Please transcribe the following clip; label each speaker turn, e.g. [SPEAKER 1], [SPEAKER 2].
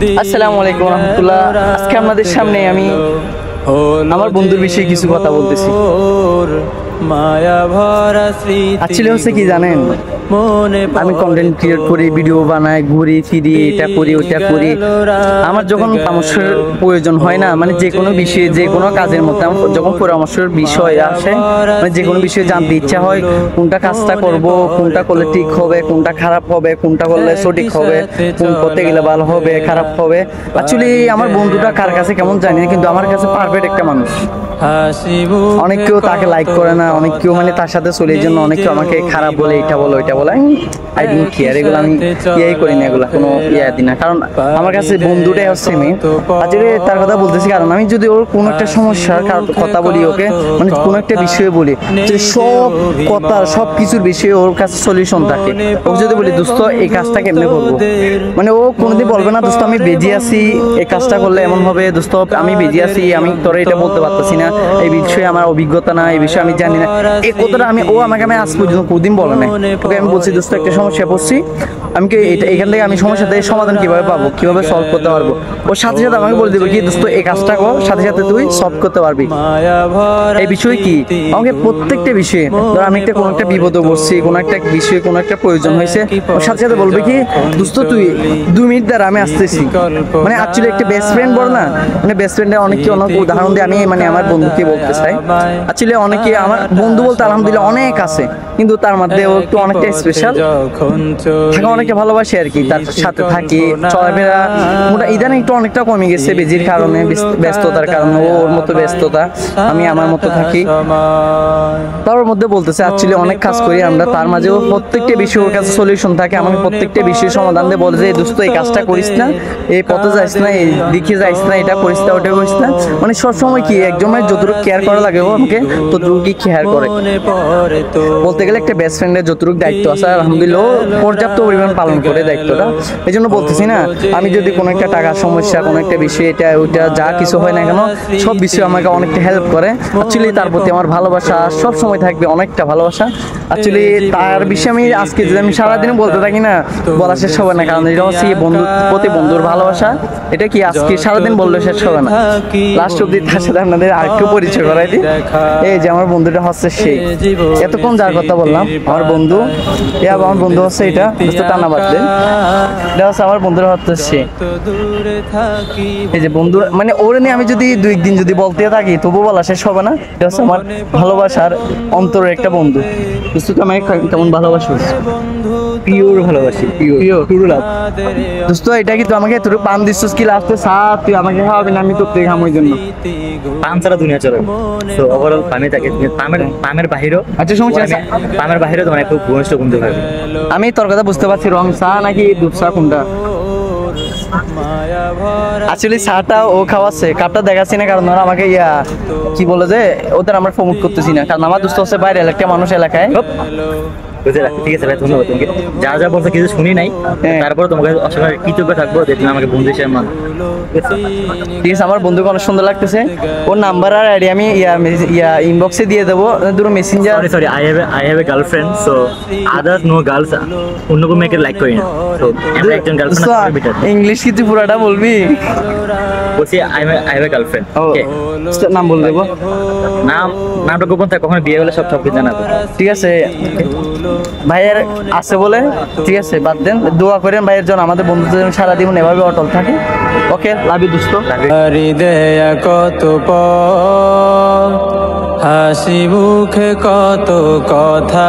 [SPEAKER 1] আসসালামু আলাইকুম রাহমাতুল্লাহ। আজকে আপনাদের সামনে আমি আমার বন্ধুর বিষয়ে কিছু কথা বলতেছি। আসলে হচ্ছে কি জানেন, আমি কন্টেন্ট ক্রিয়েট করি, ভিডিও বানাই, ঘুরি ফিরি, এটা করি ওটা করি। আমার যখন পরামর্শের প্রয়োজন হয় না, মানে যে কোনো বিষয়ে যে কোনো কাজের মধ্যে আমার যখন পরামর্শের বিষয় আসে, মানে যে কোনো বিষয়ে জানতে ইচ্ছা হয়, কোনটা কাজটা করব, কোনটা করলে ঠিক হবে, কোনটা খারাপ হবে, কোনটা করলে সঠিক হবে, কোন করতে গেলে ভালো হবে খারাপ হবে। অ্যাকচুয়ালি আমার বন্ধুটা কার কাছে কেমন জানি না, কিন্তু আমার কাছে পারফেক্ট একটা মানুষ। অনেক কেউ তাকে লাইক করে না, অনেক কেউ মানে তার সাথে চলে, এই জন্য অনেক কেউ আমাকে খারাপ বলে, এটা বলো ওইটা বলে। আই ডোন্ট কেয়ার, এগুলো আমি ইয়াই করি না, এগুলো কোনো ইয়া দিই না। কারণ আমার কাছে বন্ধুটাই হচ্ছে মেয়ে। আজকে তার কথা বলতেছি কারণ আমি যদি ওর কোনো একটা সমস্যার কথা বলি, ওকে মানে কোনো একটা বিষয়ে বলি, সব কথা সব কিছুর বিষয়ে ওর কাছে সলিউশন থাকে। ওকে যদি বলি দোস্ত এই কাজটা কেমনে করবো, মানে ও কোনোদিন বলবে না দোস্ত আমি বেজে আছি, এই কাজটা করলে এমন হবে, দোস্ত আমি বেজে আছি, আমি তোরা এটা বলতে পারতেছি না, এই বিষয়ে আমার অভিজ্ঞতা না, এই বিষয়ে আমি জানি না। এই কথাটা ও আমাকে আজ পর্যন্ত কোনদিন বলে না। ওকে আমি বলছি দোস্ত একটা সমস্যা পড়ছি, আমি কি এখান থেকে আমি সমস্যা থেকে সমাধান কিভাবে পাবো, কিভাবে সলভ করতে পারবো, ওর সাথে সাথে আমাকে বলে দেবে কি দোস্ত এই কাজটা কর, সাথে সাথে তুই সলভ করতে পারবি। এই বিষয় কি আমাকে প্রত্যেকটা বিষয়ে, ধর আমি একটা কোনো একটা বিপদে পড়ছি, কোনো একটা বিষয়ে কোনো একটা প্রয়োজন হয়েছে, ওর সাথে সাথে বলবে কি দোস্ত তুই 2 মিনিট দ্বারা আমি আসতেছি। মানে অ্যাকচুয়ালি একটা বেস্ট ফ্রেন্ড বল না, মানে বেস্ট ফ্রেন্ডের অনেক উদাহরণ দিয়ে আমি মানে আমার বন্ধুকে বলতে চাই। অ্যাকচুয়ালি অনেকে আমার বন্ধু বলতে আলহামদুলিল্লাহ অনেক আছে, কিন্তু তার মধ্যে ও একটু অনেকটা স্পেশাল, তাকে অনেকে ভালোবাসে আর কি, তার সাথে থাকি চলাফেরা। মোটা ইদানিং একটু অনেকটা কমে গেছে বেজির কারণে, ব্যস্ততার কারণে। ওর মতো ব্যস্ততা, আমি আমার মতো থাকি। তার মধ্যে বলতেছে অ্যাকচুয়ালি অনেক কাজ করি আমরা, তার মাঝেও প্রত্যেকটা বিষয় ওর কাছে সলিউশন থাকে। আমাকে প্রত্যেকটা বিষয় সমাধান দিয়ে বলে যে দোস্ত এই কাজটা করিস না, এই পথে যাইস না, এই দিকে যাইস না, এটা করিস না ওটা করিস না। মানে সবসময় কি একজনের যতটুকু কেয়ার করা লাগে ও আমাকে ততটুকু কি কেয়ার করে। বলতে গেলে একটা বেস্ট ফ্রেন্ডের যতটুকু দায়িত্ব আছে আলহামদুলিল্লাহ পর্যাপ্ত পরিমাণ পালন করে দায়িত্বটা। এই জন্য বলতেছি না, আমি যদি কোনো একটা টাকার সমস্যা, কোনো একটা বিষয়, এটা ওইটা যা কিছু হয় না কেন, সব বিষয়ে আমাকে অনেকটা হেল্প করে। অ্যাকচুয়ালি তার প্রতি আমার ভালোবাসা সব সময় থাকবে, অনেকটা ভালোবাসা। অ্যাকচুয়ালি তার বিষয়ে আমি আজকে যদি আমি সারাদিন বলতে থাকি না, বলা শেষ হবে না। কারণ এটা হচ্ছে বন্ধুর প্রতি বন্ধুর ভালোবাসা, এটা কি আজকে সারাদিন বললে শেষ হবে না। লাস্ট অব্দি তার সাথে আপনাদের আরেকটু পরিচয় করাই দিই। এই যে আমার বন্ধুটা হচ্ছে সেই, এতক্ষণ যার কথা বললাম আমার বন্ধু, আমার বন্ধু হচ্ছে এটা টানা বাড়তে, এটা হচ্ছে আমার বন্ধুরা হচ্ছে সে। এই যে বন্ধু মানে ওর নিয়ে আমি যদি 2 দিন যদি বলতে থাকি তবু বলা শেষ হবে না। এটা হচ্ছে আমার ভালোবাসার অন্তরের একটা বন্ধু। বুঝতে তো আমাকে কেমন ভালোবাসো, পিওর ভালোবাসি, পিওর লাভ। দোস্ত এটা কি তুই আমাকে তোর পান দিচ্ছিস কি লাস্টে সাথ, তুই আমাকে খাওয়াবি না, আমি তোর থেকে খামোই জন্য।
[SPEAKER 2] পান ছাড়া দুনিয়া চলে, তো ওভারঅল পামে থাকে, পামের বাহিরেও।
[SPEAKER 1] আচ্ছা সমস্যা আছে,
[SPEAKER 2] পামের বাহিরেও তোমার একটু ঘনিষ্ঠ বন্ধু হবে।
[SPEAKER 1] আমি তোর কথা বুঝতে পারছি, রং চা নাকি দুধ চা কোনটা? আসলে চাটা ও খাওয়াচ্ছে, কাপটা দেখাচ্ছি না কারণ ওরা আমাকে কি বলে যে ওদের আমরা প্রমোট করতেছি না, কারণ আমার দোস্ত হচ্ছে বাইরে একটা মানুষ এলাকায়।
[SPEAKER 2] ঠিক আছে ভাই, ধন্যবাদ তোমাকে। যা যা বলছো কিছু শুনি নাই, তারপর তোমাকে অসংখ্য কৃতজ্ঞ থাকবো যে তুমি আমাকে বন্ধু হিসেবে মানো।
[SPEAKER 1] ঠিক আছে, আমার বন্ধুকে অনেক সুন্দর লাগতেছে। ওর নাম্বার আর আইডি আমি ইনবক্সে দিয়ে দেবো, দুটো messenger.
[SPEAKER 2] Sorry I have a girlfriend, so others no girls, অন্য কোনো মেয়েকে লাইক করি না। তো আমরা একজন গার্লফ্রেন্ড বেটার।
[SPEAKER 1] ইংলিশ কি তুই পুরাটা বলবি?
[SPEAKER 2] বলছি আই হ্যাভ এ গার্লফ্রেন্ড। ওকে,
[SPEAKER 1] নাম বল দেবো,
[SPEAKER 2] নামটা গোপন থাকে, কখনো বিয়ে হলে সব কিছু জানাবো।
[SPEAKER 1] ঠিক আছে ভাইয়ের আছে বলে, ঠিক আছে বাদ দেন, দোয়া করেন ভাইয়ের জন্য, আমাদের বন্ধুদের সারা জীবন এভাবে অটল থাকে। ওকে, লাভ ইউ দোস্ত। কত হাসি মুখে কত কথা।